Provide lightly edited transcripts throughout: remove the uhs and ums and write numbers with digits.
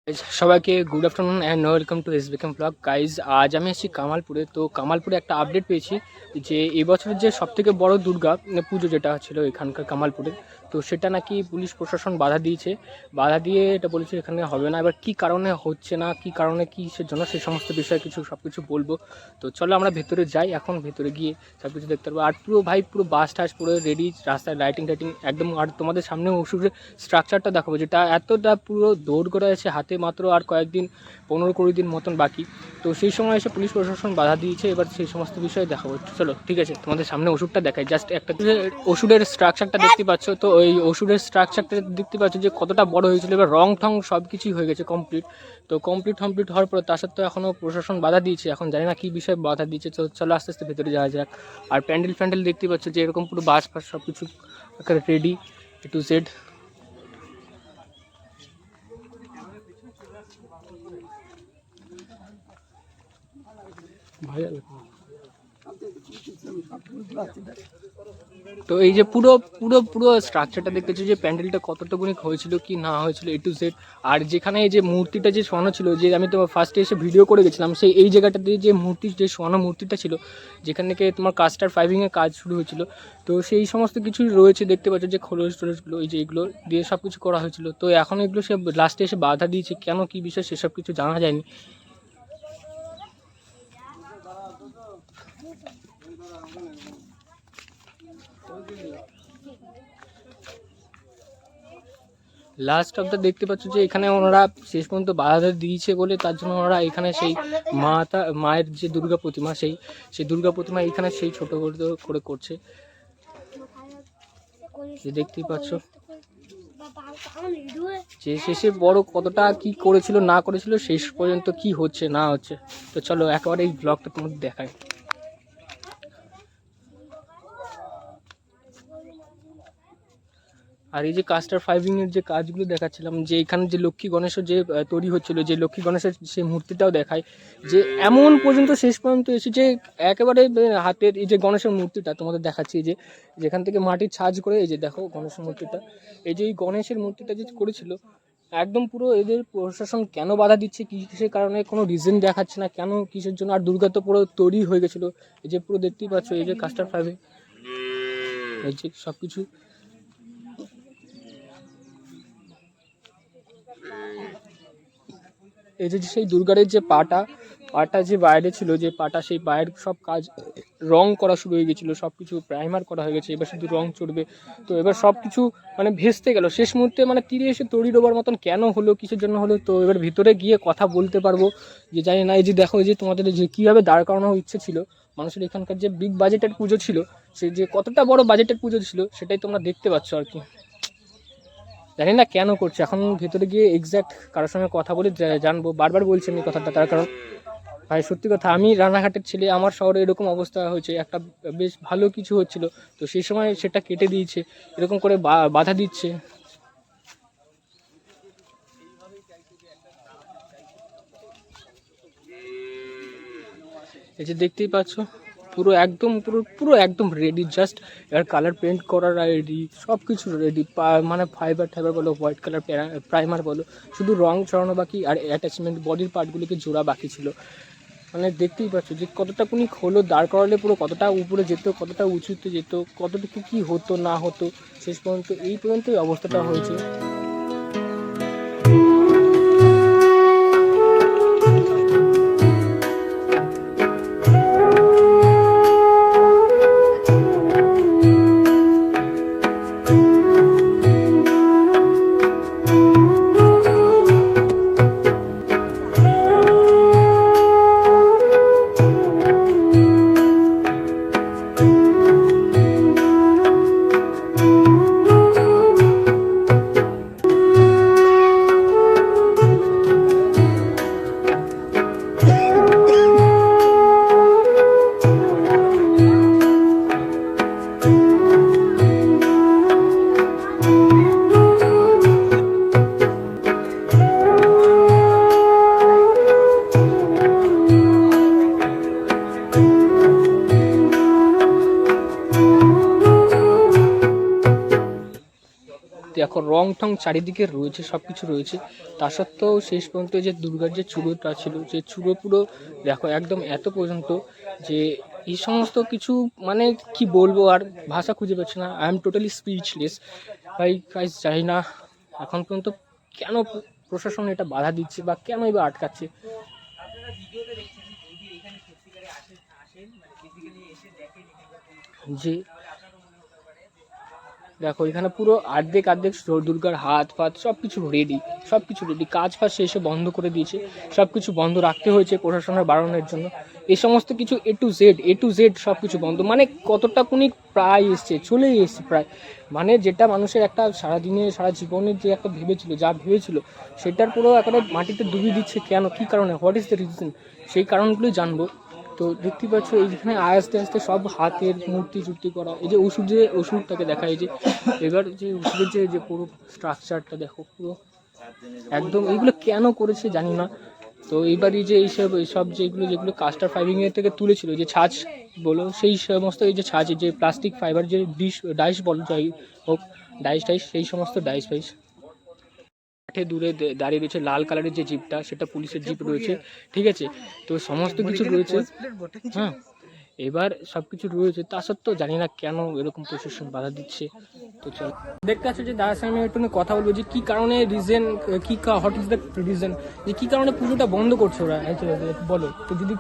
সবাইকে good afternoon and welcome to SB Chem blog guys. আজ আমি এসেছি কামালপুরে। তো কামালপুরে একটা আপডেট পেয়েছি যে এবছরের যে সবথেকে বড় দুর্গা পুজো যেটা ছিল এখানকার কামালপুরে, তো সেটা নাকি পুলিশ প্রশাসন বাধা দিয়েছে। বাধা দিয়ে এটা বলেছে এখানে হবে না। এবার কী কারণে হচ্ছে না, কী কারণে কিসের জন্য, সেই সমস্ত বিষয়ে সব কিছু বলবো। তো চলো আমরা ভেতরে যাই, এখন ভেতরে গিয়ে সব কিছু দেখতে পারবো। আর পুরো ভাই পুরো বাস টাস পুরো রেডি, রাস্তায় লাইটিং টাইটিং একদম। আর তোমাদের সামনে ওষুধের স্ট্রাকচারটা দেখাবো, যেটা এতটা পুরো দৌড় করে আছে, হাতে মাত্র আর কয়েকদিন 15-20 দিন মতন বাকি। তো সেই সময় এসে পুলিশ প্রশাসন বাধা দিয়েছে। এবার সেই সমস্ত বিষয়ে দেখাবো। চলো ঠিক আছে, তোমাদের সামনে ওষুধটা দেখাই। জাস্ট একটা ওষুধের স্ট্রাকচারটা দেখতে পাচ্ছ। তো এই ওষুধের স্ট্রাকচারটা দেখতে পাচ্ছ যে কতটা বড় হয়েছিল। এবার রং ঠং সব কিছুই হয়ে গেছে কমপ্লিট। তো কমপ্লিট হওয়ার পরে তার সত্ত্বেও এখনও প্রশাসন বাধা দিয়েছে। এখন জানি না কী বিষয়ে বাধা দিয়েছে। তো চলো আস্তে আস্তে ভেতরে যাওয়া যাক। আর প্যান্ডেল দেখতে পাচ্ছ যে এরকম পুরো বাস ফাস সব কিছু রেডি এ টু জেড। তো এই যে পুরো পুরো পুরো স্ট্রাকচারটা দেখতেছি যে প্যান্ডেলটা কতটুকুনি হয়েছিল কি না হয়েছিল এ টু জেড। আর যেখানে এই যে মূর্তিটা যে শোয়ানো ছিল, যে আমি তোমার ফার্স্টে এসে ভিডিও করে গেছিলাম, সেই এই জায়গাটাতে যে শোয়ানো মূর্তিটা ছিল, যেখান থেকে তোমার কাস্টার ফাইভিংয়ের কাজ শুরু হয়েছিল, তো সেই সমস্ত কিছুই রয়েছে দেখতে পাচ্ছ যে খোলস টোলসগুলো এই যে এগুলো দিয়ে সব কিছু করা হয়েছিল। তো এখন এগুলো সে লাস্টে এসে বাধা দিয়েছে, কেন কী বিষয় সেসব কিছু জানা যায়নি। লাস্ট অফ দ্য দেখতে পাচ্ছ যে এখানে ওনারা শেষ পর্যন্ত বাধা দিয়েছে বলে তার জন্য ওনারা এখানে সেই মায়ের যে দুর্গা প্রতিমা, সেই দুর্গা প্রতিমা এখানে সেই ছোটো করে করছে, যে দেখতেই পাচ্ছ যে শেষে বড় কতটা কি করেছিল না করেছিল, শেষ পর্যন্ত কি হচ্ছে না হচ্ছে। তো চলো একেবারে এই ব্লগটা তোমাদের দেখায়। আর এই যে কাস্টার ফাইভিংয়ের যে কাজগুলো দেখাচ্ছিলাম, যে এখানে যে লক্ষ্মী গণেশের যে তৈরি হচ্ছিলো, যে লক্ষ্মী গণেশের সেই মূর্তিটাও দেখায়, যে এমন পর্যন্ত শেষ পর্যন্ত এসে যে একেবারে হাতের এই যে গণেশের মূর্তিটা তোমাদের দেখাচ্ছি, যে যেখান থেকে মাটির ছাঁচ করে এই যে দেখো গণেশের মূর্তিটা, এই যে এই গণেশের মূর্তিটা যে করেছিল একদম পুরো, এদের প্রশাসন কেন বাধা দিচ্ছে, কিসের কারণে কোনো রিজন দেখাচ্ছে না, কেন কিসের জন্য। আর দুর্গা তো পুরো তৈরি হয়ে গেছিলো, এই যে পুরো দেখতেই পাচ্ছ এই যে কাস্টার ফাইভিং এই যে সব কিছু। এই যে সেই দুর্গারের যে পাটা যে বাইরে ছিল, যে পাটা, সেই পায়ের সব কাজ রং করা শুরু হয়ে গেছিলো, সব কিছু প্রাইমার করা হয়ে গেছে, এবার শুধু রং চড়বে। তো এবার সব কিছু মানে ভেস্তে গেল শেষ মুহূর্তে, মানে তীরে এসে তড়ি ডোবার মতন কেন হলো, কিসের জন্য হলো। তো এবার ভিতরে গিয়ে কথা বলতে পারবো, যে জানি না। এই যে দেখো, এই যে তোমাদের যে কীভাবে দাঁড় করানোর ইচ্ছে ছিল মানুষের, এখানকার যে বিগ বাজেটের পুজো ছিল, সে যে কতটা বড় বাজেটের পুজো ছিল সেটাই তোমরা দেখতে পাচ্ছ আর কি। জানি না কেন করছে, এখন ভেতরে গিয়ে এক্স্যাক্ট কারোর সঙ্গে কথা বলে জানবো। বারবার বলছেন এই কথাটা, তার কারণ ভাই সত্যি কথা, আমি রানাঘাটের ছেলে, আমার শহরে এরকম অবস্থা হয়েছে, একটা বেশ ভালো কিছু হচ্ছিল, তো সেই সময় সেটা কেটে দিয়েছে, এরকম করে বাধা দিচ্ছে। এই যে দেখতেই পাচ্ছ পুরো একদম পুরো একদম রেডি, জাস্ট এবার কালার পেন্ট করার রেডি, সব কিছু রেডি। মানে ফাইবার বলো, হোয়াইট কালার প্রাইমার বলো, শুধু রং চড়ানো বাকি, আর অ্যাটাচমেন্ট বডির পার্টগুলিকে জোড়া বাকি ছিল। মানে দেখতেই পাচ্ছ যে কতটা কোনি হলো, দাঁড় করালে পুরো কতটা উপরে যেত, কতটা উঁচুতে যেত, কতটুকু কী হতো না হতো, শেষ পর্যন্ত এই পর্যন্তই অবস্থাটা হয়েছে। রং টং চারিদিকে রয়েছে, সব কিছু রয়েছে। তা সত্ত্বেও শেষ পর্যন্ত যে দুর্গার যে চূড়োটা ছিল, যে চূড়ো পুরো দেখো একদম এত পর্যন্ত, যে এই সমস্ত কিছু মানে কি বলবো, আর ভাষা খুঁজে পাচ্ছি না। আই এম টোটালি স্পিচলেস ভাই। গাইস জানি না এখন পর্যন্ত কেন প্রশাসন এটা বাধা দিচ্ছে বা কেন এবার আটকাচ্ছে। যে দেখো এখানে পুরো অর্ধেক দুর্গার হাত ফাত সব কিছু রেডি, সব কিছু রেডি, কাজ ফাজ শেষে বন্ধ করে দিয়েছে, সব কিছু বন্ধ রাখতে হয়েছে প্রশাসনের বাড়ানোর জন্য। এই সমস্ত কিছু এ টু জেড সব কিছু বন্ধ। মানে কতটা কোনি প্রায় এসছে, চলেই এসছে প্রায়। মানে যেটা মানুষের একটা সারাদিনে সারা জীবনের যে একটা ভেবেছিল, যা ভেবেছিল সেটার পুরো একেবারে মাটিতে ডুবিয়ে দিচ্ছে। কেন, কী কারণে, হোয়াট ইজ দ্য রিজন, সেই কারণগুলোই জানবো। তো দেখতে পাচ্ছ এইখানে আস্তে আস্তে সব হাতের মূর্তি করা। এই যে ওষুধটাকে দেখা, এই যে এবার যে ওষুধের যে পুরো স্ট্রাকচারটা দেখো পুরো একদম, এইগুলো কেন করেছে জানি না। তো এইবার এই যে এইসব যেগুলো কাস্টার ফাইবারিংয়ের থেকে তুলেছিল, যে ছাঁচ বলো, সেই সমস্ত এই যে ছাঁচ, যে প্লাস্টিক ফাইবার, যে ডাইস বলো যাই হোক, ডাইস সেই সমস্ত ডাইস ফাইস দূরে দাঁড়িয়ে রয়েছে। লাল কালারের যে জিপটা, সেটা পুলিশের জিপ রয়েছে, ঠিক আছে। তো সমস্ত কিছু রয়েছে, হ্যাঁ এবার সব কিছু রয়েছে। তা সত্ত্বেও জানি না কেন এরকম প্রশাসন বাধা দিচ্ছে। তো চলো দেখতে পাচ্ছ যে দাদার সঙ্গে একটু কথা বলবো, যে কী কারণে reason, what is the reason, যে কী কারণে পুজোটা বন্ধ করছে ওরা, বলো তো যদি।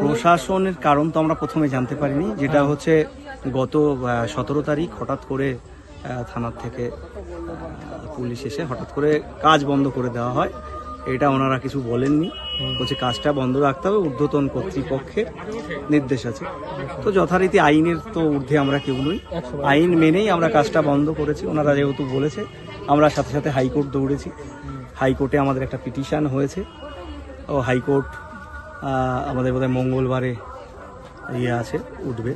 প্রশাসনের কারণ তো আমরা প্রথমে জানতে পারিনি, যেটা হচ্ছে গত 17 তারিখ হঠাৎ করে থানার থেকে পুলিশ এসে হঠাৎ করে কাজ বন্ধ করে দেওয়া হয়। এটা ওনারা কিছু বলেননি, বলছে কাজটা বন্ধ রাখতে হবে, ঊর্ধ্বতন কর্তৃপক্ষের নির্দেশ আছে। তো যথারীতি আইনের তো ঊর্ধ্বে আমরা কেউ নই, আইন মেনেই আমরা কাজটা বন্ধ করেছি। ওনারা যেহেতু বলেছে, আমরা সাথে সাথে হাইকোর্ট দৌড়েছি। হাইকোর্টে আমাদের একটা পিটিশন হয়েছে, ও হাইকোর্ট আমাদের বোধহয় মঙ্গলবারে আছে, উঠবে,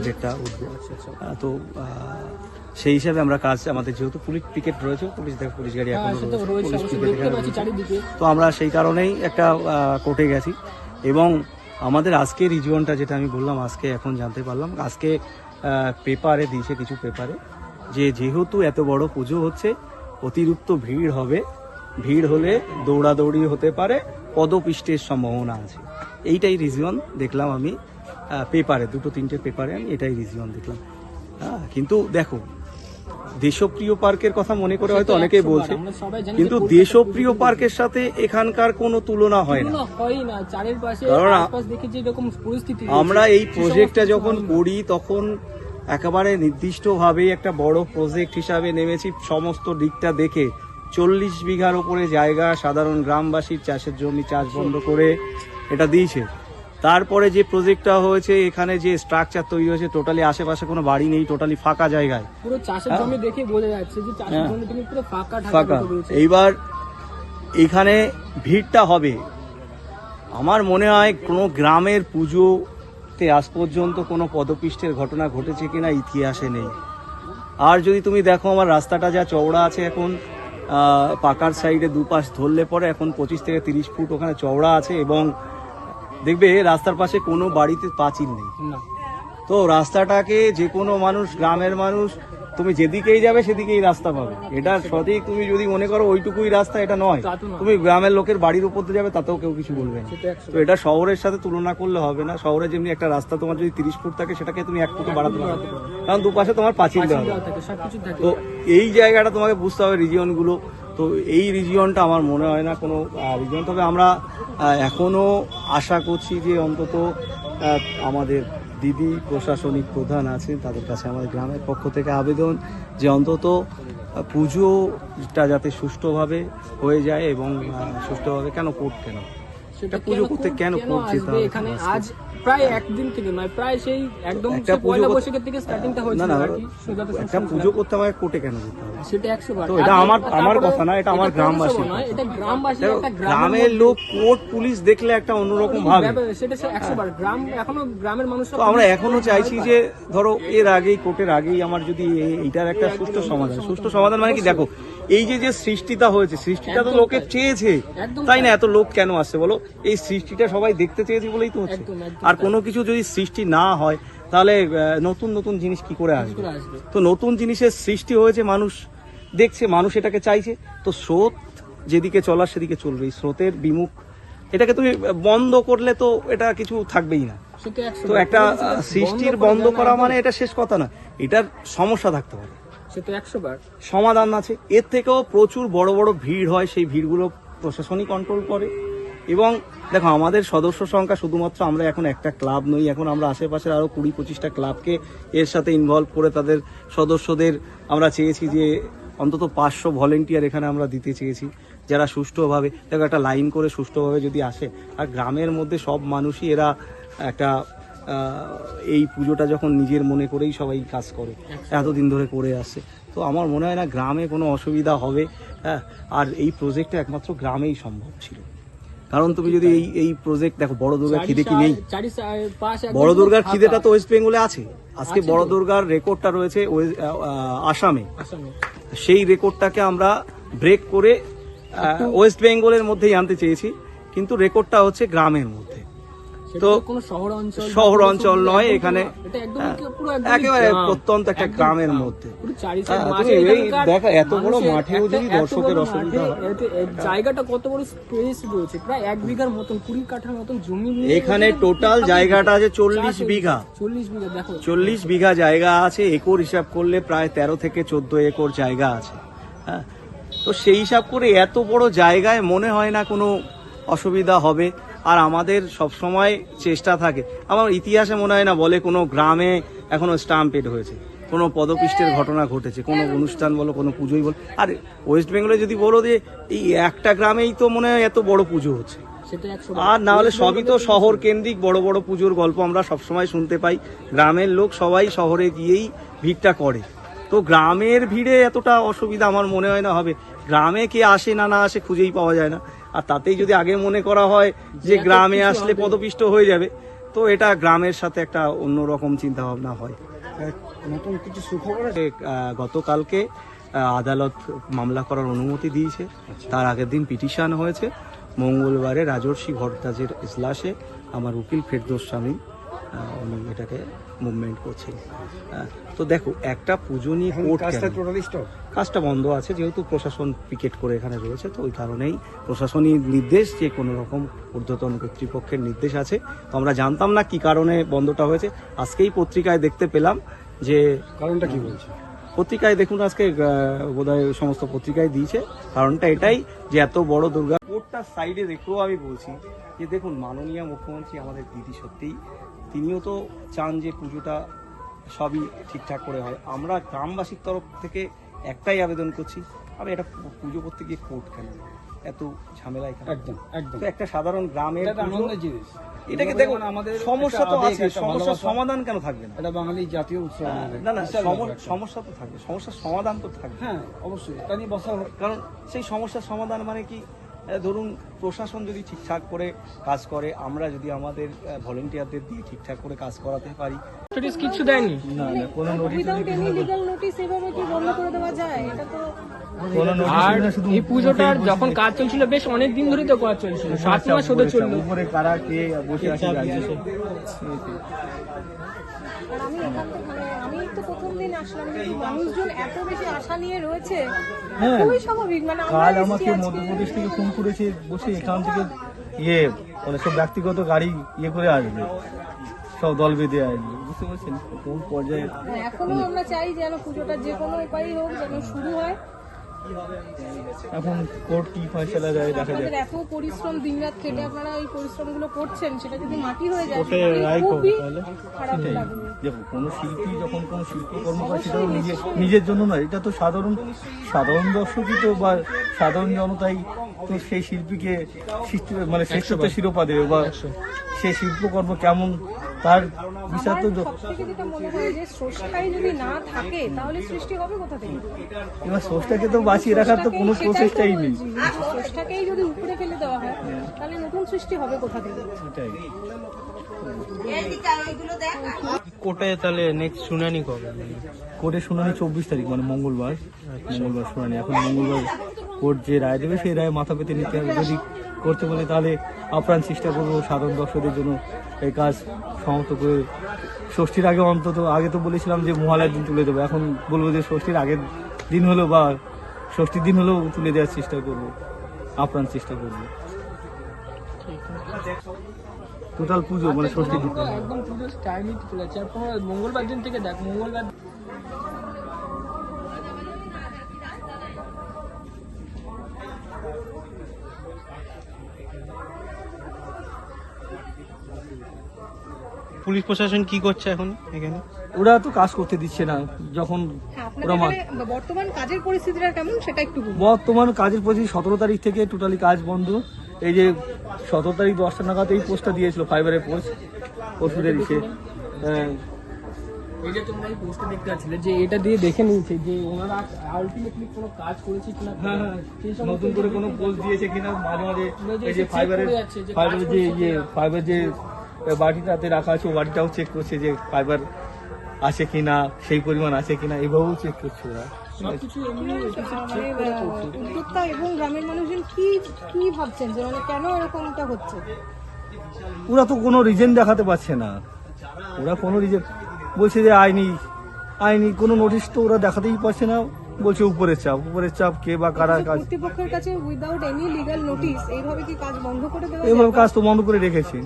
ডেটটা উঠবে। তো সেই হিসাবে আমরা কাজ, আমাদের যেহেতু পুলিশ পিকেট রয়েছে, পুলিশ গাড়ি এখন তো আমরা সেই কারণেই একটা কোর্টে গেছি। এবং আমাদের আজকে রিজিওনটা যেটা আমি বললাম, আজকে এখন জানতে পারলাম, আজকে পেপারে দিয়েছে, কিছু পেপারে, যে যেহেতু এত বড় পুজো হচ্ছে, অতিরিক্ত ভিড় হবে, ভিড় হলে দৌড়াদৌড়ি হতে পারে, পদপিষ্টের সম্ভাবনা আছে। এইটাই রিজিওন দেখলাম আমি পেপারে, 2-3টে পেপারে আমি এটাই রিজিওন দেখলাম। হ্যাঁ, কিন্তু দেখো, দেশপ্রিয় পার্কের কথা মনে করে হয়তো অনেকেই বলছে, কিন্তু দেশপ্রিয় পার্কের সাথে এখানকার কোনো তুলনা হয় না। কারণ আমরা এই প্রজেক্টটা যখন করি, তখন একেবারে নির্দিষ্টভাবে একটা বড় প্রজেক্ট হিসাবে নেমেছি, সমস্ত দিকটা দেখে। 40 বিঘার উপরে জায়গা, সাধারণ গ্রামবাসীর চাষের জমি, চাষ বন্ধ করে এটা দিয়েছে। তারপরে যে প্রজেক্টটা হয়েছে, এখানে যে স্ট্রাকচার তৈরি হয়েছে, টোটালি আশেপাশে কোনো বাড়ি নেই, টোটালি ফাঁকা জায়গায়, পুরো চাষের জমি দেখে বোঝা যাচ্ছে যে চাষের জমি তুমি পুরো ফাঁকা। এইবার এখানে ভিড়টা হবে। আমার মনে হয় কোনো গ্রামের পুজোতে আজ পর্যন্ত কোনো পদপিষ্টের ঘটনা ঘটেছে কিনা ইতিহাসে নেই। আর যদি তুমি দেখো, আমার রাস্তাটা যা চওড়া আছে এখন, পাকার সাইডে দুপাশ ধরলে পরে এখন 25 থেকে 30 ফুট ওখানে চওড়া আছে। এবং দেখবে রাস্তার পাশে কোনো বাড়িতে পাঁচিল নেই। তো রাস্তাটাকে যে কোনো মানুষ, গ্রামের মানুষ, তুমি যেদিকেই যাবে সেদিকেই রাস্তা পাবে। এটা সঠিক, তুমি যদি মনে করো ওইটুকুই রাস্তা, এটা নয়। তুমি গ্রামের লোকের বাড়ির উপর দিয়ে যাবে, তাতেও কেউ কিছু বলবে না। তো এটা শহরের সাথে তুলনা করলে হবে না। শহরে যেমনি একটা রাস্তা তোমার যদি 30 ফুট থাকে, সেটাকে তুমি 1 ফুটে বাড়াতে পারো, কারণ দুপাশে তোমার পাঁচিল দেওয়া হবে। তো এই জায়গাটা তোমাকে বুঝতে হবে, রিজিয়নগুলো। তো এই রিজিয়নটা আমার মনে হয় না কোনো রিজিয়ন। তবে আমরা এখনো আশা করছি যে অন্তত আমাদের দিদি প্রশাসনিক প্রধান আছেন, তাদের কাছে আমাদের গ্রামের পক্ষ থেকে আবেদন, যে অন্তত পুজোটা যাতে সুষ্ঠুভাবে হয়ে যায়। এবং সুষ্ঠুভাবে কেন কোর্ট, কেন সেটা পুজো করতে কেন কোর্ট যেতে হবে? এখানে আজ প্রায় একদিন থেকে নয়, প্রায় সেই একদম পয়লা বৈশাখের থেকে স্টার্টিংটা হয়েছে। না, একটা পুজো করতে আমাকে কোর্টে কেন যেতে হবে? সেটা 100 বার। তো এটা আমার কথা না, এটা আমার গ্রামবাসী, এটা গ্রামবাসী, একটা গ্রামের লোক কোর্ট পুলিশ দেখলে একটা অন্যরকম ভাবে, সেটা 100 বার। এখনো গ্রামের মানুষ, তো আমরা এখনো চাইছি যে ধরো এর আগেই, কোর্টের আগেই আমার যদি এইটার একটা সুষ্ঠু সমাধান মানে কি, দেখো এই যে সৃষ্টিটা হয়েছে, সৃষ্টিটা তো লোকে চেয়েছে, তাই না? এত লোক কেন আসছে বলো? এই সৃষ্টিটা সবাই দেখতে চেয়েছে বলেই তো হচ্ছে। আর কোনো কিছু যদি সৃষ্টি না হয়, তাহলে নতুন নতুন জিনিস কি করে আসবে? তো নতুন জিনিসের সৃষ্টি হয়েছে, মানুষ দেখছে, মানুষ এটাকে চাইছে, তো স্রোত যেদিকে চলার সেদিকে চলবে। এই স্রোতের বিমুখ এটাকে তুমি বন্ধ করলে তো এটা কিছু থাকবেই না। তো একটা সৃষ্টির বন্ধ করা মানে এটা শেষ কথা না, এটার সমস্যা থাকতে পারে, সে তো 100 বার সমাধান আছে। এর থেকেও প্রচুর বড় বড় ভিড় হয়, সেই ভিড়গুলো প্রশাসনই কন্ট্রোল করে। এবং দেখো, আমাদের সদস্য সংখ্যা শুধুমাত্র আমরা এখন একটা ক্লাব নই, এখন আমরা আশেপাশের আরও 20-25টা ক্লাবকে এর সাথে ইনভলভ করে তাদের সদস্যদের আমরা চেয়েছি যে অন্তত 500 ভলেন্টিয়ার এখানে আমরা দিতে চেয়েছি, যারা সুষ্ঠুভাবে, দেখো একটা লাইন করে সুষ্ঠুভাবে যদি আসে। আর গ্রামের মধ্যে সব মানুষই এরা একটা এই পুজোটা যখন নিজের মনে করেই সবাই কাজ করে, এতদিন ধরে করে আসছে, তো আমার মনে হয় না গ্রামে কোনো অসুবিধা হবে। হ্যাঁ, আর এই প্রজেক্টটা একমাত্র গ্রামেই সম্ভব ছিল। কারণ তুমি যদি এই প্রজেক্ট দেখো, বড় দুর্গার খিদে কি নেই? বড় দুর্গার খিদেটা তো ওয়েস্ট বেঙ্গলে আছে। আজকে বড় দুর্গার রেকর্ডটা রয়েছে আসামে, সেই রেকর্ডটাকে আমরা ব্রেক করে ওয়েস্ট বেঙ্গলের মধ্যেই আনতে চেয়েছি, কিন্তু রেকর্ডটা হচ্ছে গ্রামের মধ্যে। তো শহর অঞ্চল নয়, এখানে একেবারে প্রত্যন্ত একটা গ্রামের মধ্যে। দেখা এত বড় মাঠেও যদি দর্শকের অসুবিধা হয়, জায়গাটা কত বড় স্পেস রয়েছে, প্রায় 1 বিঘার মতন, 20 কাঠা মতন জমি। এখানে টোটাল জায়গাটা আছে 40 বিঘা। 40 বিঘা, দেখো 40 বিঘা জায়গা আছে। একর হিসাব করলে প্রায় 13 থেকে 14 একর জায়গা আছে। হ্যাঁ, তো সেই হিসাব করে এত বড় জায়গায় মনে হয় না কোনো অসুবিধা হবে। আর আমাদের সবসময় চেষ্টা থাকে, আমার ইতিহাসে মনে হয় না বলে কোনো গ্রামে এখনো স্টাম্পেড হয়েছে, কোনো পদপিষ্টের ঘটনা ঘটেছে, কোনো অনুষ্ঠান বলো, কোনো পুজোই বলো। আর ওয়েস্ট বেঙ্গলে যদি বলো যে এই একটা গ্রামেই তো মনে হয় এত বড় পুজো হচ্ছে, আর না হলে সবই তো শহর কেন্দ্রিক বড় বড় পুজোর গল্প আমরা সবসময় শুনতে পাই। গ্রামের লোক সবাই শহরে গিয়েই ভিড়টা করে, তো গ্রামের ভিড়ে এতটা অসুবিধা আমার মনে হয় না হবে। গ্রামে কে আসে না আসে খুঁজেই পাওয়া যায় না, আর তাতেই যদি আগে মনে করা হয় যে গ্রামে আসলে পদপিষ্ট হয়ে যাবে, তো এটা গ্রামের সাথে একটা অন্যরকম চিন্তা ভাবনা হয়। নতুন কিছু সুখবর আছে? গতকালকে আদালত মামলা করার অনুমতি দিয়েছে, তার আগের দিন পিটিশন হয়েছে। মঙ্গলবারে রাজর্ষি ভট্টাচার্যের ইজলাসে আমার উকিল ফেরদৌস স্বামী উনি এটাকে মুভমেন্ট করছেন। তো দেখো, একটা পুজো নিয়ে কাজটা বন্ধ আছে, যেহেতু প্রশাসন পিকেট করে এখানে রয়েছে, তো ওই কারণেই প্রশাসনিক নির্দেশ যে কোনো রকম ঊর্ধ্বতন কর্তৃপক্ষের নির্দেশ আছে। তো আমরা জানতাম না কি কারণে বন্ধটা হয়েছে, আজকেই পত্রিকায় দেখতে পেলাম যে কারণটা কি বলছে। পত্রিকায় দেখুন, আজকে বোধহয় সমস্ত পত্রিকায় দিয়েছে। কারণটা এটাই যে এত বড় দুর্গা কোর্টটার সাইডে রেখেও আমি বলছি যে দেখুন, মাননীয় মুখ্যমন্ত্রী আমাদের দিদি, সত্যিই তিনিও তো চান যে পুজোটা সবই ঠিকঠাক করে হয়। আমরা গ্রামবাসীর তরফ থেকে একটাই আবেদন করছি, আমি এটা পুজো করতে গিয়ে কোর্ট কেন, এত ঝামেলা এখানে। একদম একদম, তো একটা সাধারণ গ্রামের আনন্দের জিনিস, এটাকে দেখো, আমাদের সমস্যা তো আছে, সমস্যার সমাধান কেন থাকবে না? এটা বাঙালি জাতীয় উৎসব। না না, সমস্যা তো থাকবে, সমস্যার সমাধান তো থাকবে। হ্যাঁ অবশ্যই, তা নিয়ে বসা হোক। কারণ সেই সমস্যার সমাধান মানে কি, ধরুন প্রশাসন যদি ঠিকঠাক করে কাজ করে, আমরা যদি আমাদের ভলেন্টিয়ারদের দিয়ে ঠিকঠাক করে কাজ করাতে পারি। কিছু দেয়নি, না না, কোনো নোটিশ এভাবে কি বন্ধ করে দেওয়া যায়? এটা তো আর এই পুজোটার যখন কাজ চলছিল, বেশ অনেক দিন ধরেই তো কাজ চলছিল, 7 মাস হতে চললো। উপরে কারা কে বসে আছে জানি না। আর আমি এখান থেকে আমি তো প্রথম দিন আসলাম, কিন্তু মানুষজন এত বেশি আশা নিয়ে রয়েছে, খুবই স্বাভাবিক। মানে কাল আমাকে মধ্যপ্রদেশ থেকে ফোন করেছে, বসে এখান থেকে মানে সব ব্যক্তিগত গাড়ি করে আসবে, সব দল বেঁধে আসবে, বুঝতে পারছেন কোন পর্যায়ে। এখনো আমরা চাই যেন পুজোটা যে কোনো উপায়ই হোক যেন শুরু হয়। এখন কোর্ট কি ফয়সালা দেয় দেখা আপনাদের যায়। এত পরিশ্রম, দিনরাত খেটে আপনারা এই পরিশ্রমগুলো করছেন, সেটা যদি মাটি হয়ে যায় কোর্টে রায় খুবই তাহলে খারাপ সেটাই। লাগবে। দেখো, কোনো শিল্পী যখন কোনো শিল্পকর্ম করে, সেটাও নিজের জন্য নয়, এটা তো সাধারণ দর্শকই তো, বা সাধারণ জনতাই তো সেই শিল্পীকে মানে শ্রেষ্ঠত্ব শিরোপা দেবে, বা সেই শিল্পকর্ম কেমন তার বিচার তো। সবথেকে যেটা মনে হয় যে স্রষ্টাই যদি না থাকে তাহলে সৃষ্টি হবে কোথা থেকে? এবার স্রষ্টাকে তো বাঁচিয়ে রাখার তো কোনো প্রচেষ্টাই নেই। স্রষ্টাকেই যদি উপরে ফেলে দেওয়া হয় তাহলে নতুন সৃষ্টি হবে কোথা থেকে? সেটাই। কোর্টে তাহলে নেক্সট শুনানি কবে? কোর্টে শুনানি 24 তারিখ, মানে মঙ্গলবার শুনানি। এখন মঙ্গলবার কোর্ট যে রায় দেবে সেই রায় মাথা পেতে নিতে হবে। যদি করতে বলে তাহলে আপ্রাণ চেষ্টা করবো সাধারণ দর্শকদের জন্য এই কাজ সমাপ্ত করে ষষ্ঠীর আগে, অন্তত আগে তো বলেছিলাম যে মহালয়ার দিন তুলে দেবো, এখন বলবো যে ষষ্ঠীর আগের দিন হলো বা ষষ্ঠীর দিন হলেও তুলে দেওয়ার চেষ্টা করবো, আপ্রাণ চেষ্টা করবো। টোটাল পুজো মানে ষষ্ঠীর দিন একদম পুরো টাইমই চলে যাচ্ছে। আর তোমার মঙ্গলবার দিন থেকে দেখ, মঙ্গলবার পুলিশ প্রশাসন কি করছে এখন এখানে? ওরা তো কাজ করতে দিচ্ছে না। যখন হ্যাঁ, ওরা আপনাদের এখানে বর্তমান কাজের পরিস্থিতিটা কেমন সেটা একটু বলুন। বর্তমান কাজের পরিস্থিতি 17 তারিখ থেকে টোটালি কাজ বন্ধ। এই যে 17 তারিখ 10টা নাগাদ এই পোস্টটা দিয়েছিল, ফাইবারের পোস্ট ওষুধের ইসে। এই যে তোমরা এই পোস্টে দেখতে পাচ্ছিলে যে এটা দিয়ে দেখে নিয়েছে যে ওনারা আলটিমেটলি কোনো কাজ করেছে কিনা। হ্যাঁ হ্যাঁ, সেই সমস্ত নতুন করে কোনো পোস্ট দিয়েছে কিনা মাঝে মাঝে। এই যে check ফাইবারের করে যাচ্ছে যে ফাইবারের কাজ যে করছে ইয়ে ফাইবার যে বাটিটাতে রাখা আছে, ও বাটিটাও চেক করছে যে ফাইবার আছে কিনা, সেই পরিমাণ আছে কিনা, এইভাবেও চেক করছে ওরা। সবকিছু এমনি উদ্যোক্তা এবং গ্রামের মানুষজন কি কি ভাবছেন যে মানে কেন এরকমটা হচ্ছে? ওরা তো কোনো রিজন দেখাতে পারছে না। ওরা কোনো রিজন বলছে যে আইনি কোনো নোটিশ তো ওরা দেখাতেই পারছে না। বলছে উপরের চাপ কে বা কারা কাজ, কর্তৃপক্ষের কাছে উইদাউট এনি লিগ্যাল নোটিশ এইভাবে কি কাজ বন্ধ করে দেওয়া এইভাবে যায়? কাজ তো বন্ধ করে রেখেছে,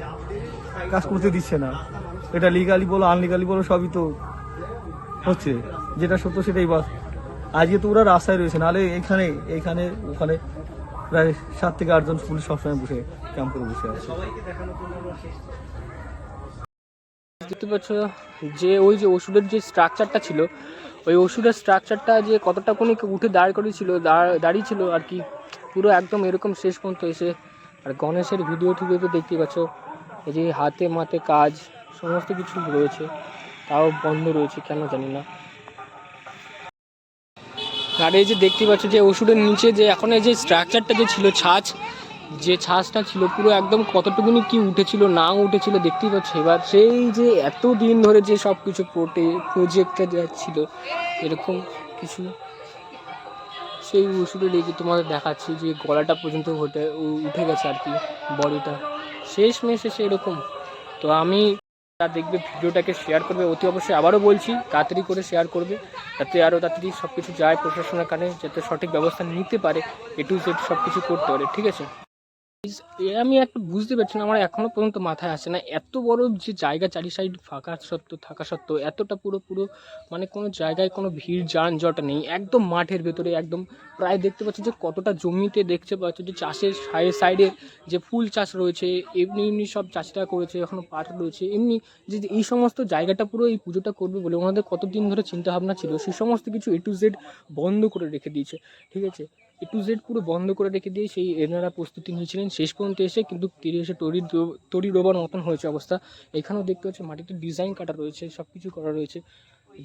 কাজ করতে দিচ্ছে না। এটা লিগালি বলো আনলিগালি বলো সবই তো হচ্ছে, যেটা সত্য সেটাই বাস। আজকে তো ওরা রাস্তায় রয়েছে, নাহলে এখানে ওখানে প্রায় 7 থেকে 8 জন পুলিশ সবসময় বসে ক্যাম্প করে বসে আছে। দেখতে পাচ্ছ যে ওই যে ওষুধের যে স্ট্রাকচারটা ছিল, ওই ওষুধের স্ট্রাকচারটা যে কতটা কোন উঠে দাঁড়িয়ে ছিল আর কি, পুরো একদম এরকম শেষ পর্যন্ত এসে। আর গণেশের ভিডিও তো দেখতে পাচ্ছ, এই যে হাতে মাতে কাজ সমস্ত কিছু রয়েছে, তাও বন্ধ রয়েছে কেন জানি না। আর এই যে দেখতে পাচ্ছ যে ওষুধের নিচে যে এখন এই যে স্ট্রাকচারটা যে ছিল ছাঁচটা ছিল পুরো একদম কতটুকুনি কি উঠেছিল না উঠেছিল দেখতেই পাচ্ছ। এবার সেই যে এত দিন ধরে যে সব কিছু প্রজেক্টটা যাচ্ছিল এরকম কিছু, সেই ওষুধের এই যে তোমাদের দেখাচ্ছি যে গলাটা পর্যন্ত উঠে গেছে আর কি, বডিটা শেষমেশ এসে এরকম। তো আমি যা দেখবে ভিডিওটাকে শেয়ার করবে অতি অবশ্যই, আবারও বলছি তাড়াতাড়ি করে শেয়ার করবে, যাতে আরও তাড়াতাড়ি সব কিছু যায় প্রশাসনের কানে, যাতে সঠিক ব্যবস্থা নিতে পারে, এ টু জেড সব কিছু করতে পারে, ঠিক আছে। আমি একটা বুঝতে পারছি না, আমার এখনো পর্যন্ত মাথায় আসে না, এত বড় যে জায়গা চারি সাইড ফাঁকা থাকা সত্ত্বেও এতটা পুরো মানে কোনো জায়গায় কোনো ভিড় যানজট নেই, একদম মাঠের ভেতরে একদম প্রায় দেখতে পাচ্ছি যে কতটা জমিতে দেখতে পাচ্ছি যে চাষের সাইডে যে ফুল চাষ রয়েছে, এমনি সব চাষটা করেছে, এখনও পাট রয়েছে, এমনি যে এই সমস্ত জায়গাটা পুরো এই পুজোটা করবে বলে ওনাদের কতদিন ধরে চিন্তাভাবনা ছিল, সেই সমস্ত কিছু এ টু জেড বন্ধ করে রেখে দিয়েছে, ঠিক আছে। এ টু জেড পুরো বন্ধ করে রেখে দিয়ে সেই এনারা প্রস্তুতি নিয়েছিলেন, শেষ পর্যন্ত এসে কিন্তু তীরে এসে তরি ডোবার মতন হয়েছে অবস্থা। এখানেও দেখতে পাচ্ছি মাটিতে ডিজাইন কাটা রয়েছে, সব কিছু করা রয়েছে,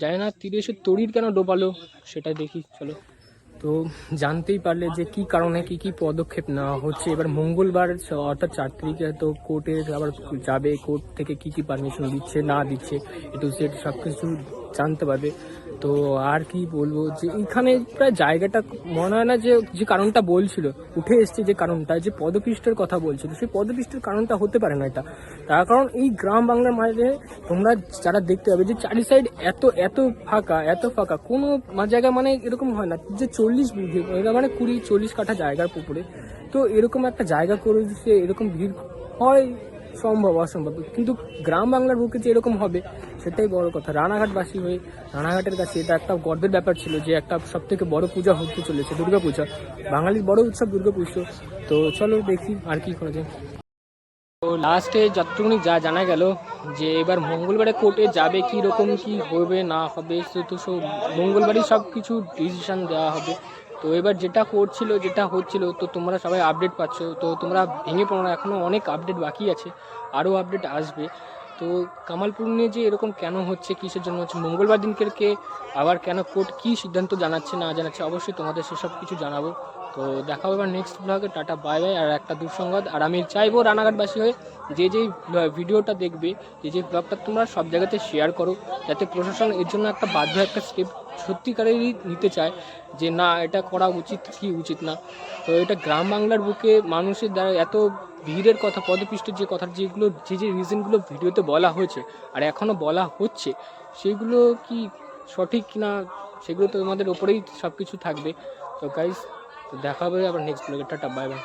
জানি না তীরে এসে তরির কেন ডোবালো সেটা দেখি চলো। তো জানতেই পারলে যে কি কারণে কি পদক্ষেপ নেওয়া হচ্ছে। এবার মঙ্গলবার অর্থাৎ 4 তারিখে তো কোর্টে আবার যাবে, কোর্ট থেকে কি পারমিশন দিচ্ছে না দিচ্ছে এ টু জেড সব কিছু জানতে পারবে। তো আর কি বলবো, যে এখানে প্রায় জায়গাটা মনে হয় না যে কারণটা বলছিল উঠে এসছে, যে কারণটা যে পদপিষ্টের কথা বলছিল, সেই পদপিষ্টের কারণটা হতে পারে না এটা। তার কারণ এই গ্রাম বাংলার মাঝে তোমরা যারা দেখতে পাবে যে চারি সাইড এত ফাঁকা কোনো জায়গা মানে এরকম হয় না যে 40 বিঘে মানে 20-40 কাঠা জায়গার পুকুরে, তো এরকম একটা জায়গা করে যে এরকম ভিড় হয় সম্ভব অসম্ভব, কিন্তু গ্রাম বাংলার বুকে যে এরকম হবে সেটাই বড় কথা। রানাঘাটবাসী হয়ে রানাঘাটের কাছে এটা একটা গর্বের ব্যাপার ছিল যে একটা সব থেকে বড় পূজা হতে চলেছে, দুর্গাপূজা, বাঙালির বড় উৎসব দুর্গাপুজো। তো চলো দেখি আর কি করা যায়। তো লাস্টে যতটুকুনি জানা গেল যে এবার মঙ্গলবারে কোর্টে যাবে, কি রকম কি হবে না হবে, তো মঙ্গলবারই সব কিছু ডিসিশন দেওয়া হবে। তো এবার যেটা হচ্ছিল তো তোমরা সবাই আপডেট পাচ্ছ, তো তোমরা ভেঙে পড়ো না, এখনও অনেক আপডেট বাকি আছে, আরও আপডেট আসবে। তো কামালপুর নিয়ে যে এরকম কেন হচ্ছে, কিসের জন্য হচ্ছে, মঙ্গলবার দিনকে আবার কেন কোর্ট কী সিদ্ধান্ত জানাচ্ছে না জানাচ্ছে, অবশ্যই তোমাদের সেসব কিছু জানাবো। তো দেখা হবে নেক্সট ব্লগে, টাটা বাই বাই। আর একটা দুঃসংবাদ, আর আমি চাইবো রানাঘাটবাসী হয়ে যেই ভিডিওটা দেখবে, যে ব্লগটা তোমরা সব জায়গাতে শেয়ার করো, যাতে প্রশাসন এর জন্য একটা বাধ্য একটা স্টেপ সত্যিকারেরই নিতে চায় যে না এটা করা উচিত কি উচিত না। তো এটা গ্রাম বাংলার বুকে মানুষের দ্বারা এত ভিড়ের কথা, পদপিষ্টের যে কথা, যেগুলো যে রিজনগুলো ভিডিওতে বলা হয়েছে আর এখনও বলা হচ্ছে, সেগুলো কি সঠিক কিনা সেগুলো তো তোমাদের ওপরেই সব কিছু থাকবে। তো গাইজ তো দেখা হবে আবার নেক্সট ব্লগে। Tata, bye bye.